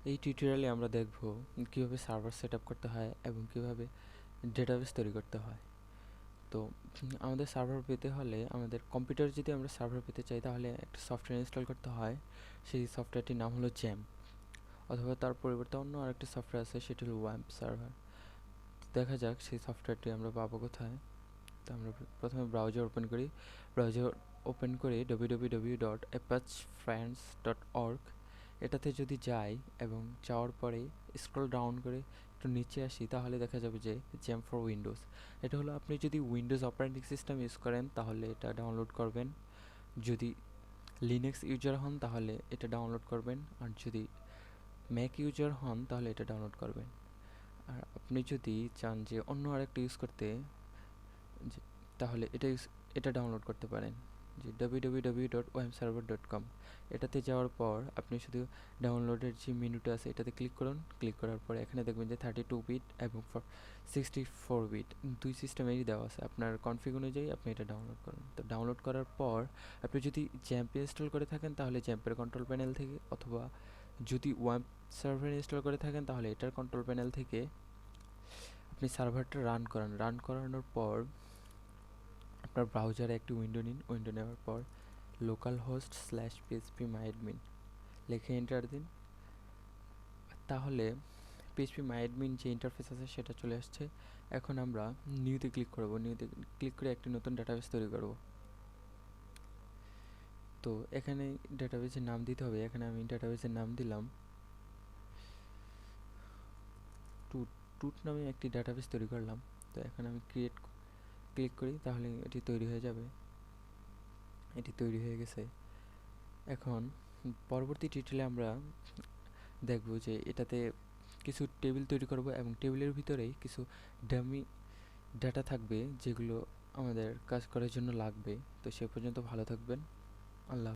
এই টিউটোরিয়ালে আমরা দেখব কিভাবে সার্ভার সেট আপ করতে হয় এবং কিভাবে ডেটাবেস তৈরি করতে হয়। তো আমাদের সার্ভার পেতে হলে আমাদের কম্পিউটারে যদি আমরা সার্ভার পেতে চাই তাহলে একটা সফটওয়্যার ইনস্টল করতে হয়। সেই সফটওয়্যারটির নাম হলো জ্যাম, অথবা তার পরিবর্তে অন্য আরেকটি সফটওয়্যার আছে, সেটি হলো ওয়াম্প সার্ভার। দেখা যাক সেই সফটওয়্যারটি আমরা পাবো কোথায়। তো আমরা প্রথমে ব্রাউজার ওপেন করি। ব্রাউজার ওপেন করে www.apachefriends.org এটাতে যদি যাই এবং যাওয়ার পরে স্ক্রল ডাউন করে একটু নিচে আসি, তাহলে দেখা যাবে যে জ্যাম ফর উইন্ডোজ। এটা হলো, আপনি যদি উইন্ডোজ অপারেটিং সিস্টেম ইউজ করেন তাহলে এটা ডাউনলোড করবেন। যদি লিনাক্স ইউজার হন তাহলে এটা ডাউনলোড করবেন, আর যদি ম্যাক ইউজার হন তাহলে এটা ডাউনলোড করবেন। আর আপনি যদি চান যে অন্য আরেকটা ইউজ করতে, যে তাহলে এটা ডাউনলোড করতে পারেন, যে www.wamserver.com। এটাতে যাওয়ার পর আপনি শুধু ডাউনলোডের যে মেনুটা আছে এটাতে ক্লিক করুন। ক্লিক করার পরে এখানে দেখবেন যে 32 বিট এবং 64 বিট দুই সিস্টেমেরই দেওয়া আছে। আপনার কনফিগ অনুযায়ী আপনি এটা ডাউনলোড করুন। তো ডাউনলোড করার পর আপনি যদি জ্যাম্প ইনস্টল করে থাকেন তাহলে জ্যাম্পের কন্ট্রোল প্যানেল থেকে, অথবা যদি ওয়াম্প সার্ভার ইনস্টল করে থাকেন তাহলে এটার কন্ট্রোল প্যানেল থেকে আপনি সার্ভারটা রান করান। রান করানোর পর আপনার ব্রাউজারে একটি উইন্ডো নিন। উইন্ডো নেওয়ার পর localhost/phpMyAdmin লিখে এন্টার দিন। তাহলে phpMyAdmin যে ইন্টারফেস আছে সেটা চলে আসছে। এখন আমরা নিউতে ক্লিক করব। নিউতে ক্লিক করে একটি নতুন ডাটাবেস তৈরি করব। তো এখানে ডাটাবেসের নাম দিতে হবে। এখানে আমি ডাটাবেসের নাম দিলাম টুট। টুট নামে একটি ডাটাবেস তৈরি করলাম। তো এখন আমি ক্রিয়েট ক্লিক করি, তাহলে এটি তৈরি হয়ে যাবে। এটি তৈরি হয়ে গেছে। এখন পরবর্তী টিউটোরিয়ালে আমরা দেখব যে এটাতে কিছু টেবিল তৈরি করব এবং টেবিলের ভিতরেই কিছু ডামি ডাটা থাকবে যেগুলো আমাদের কাজ করার জন্য লাগবে। তো সে পর্যন্ত ভালো থাকবেন। আল্লাহ।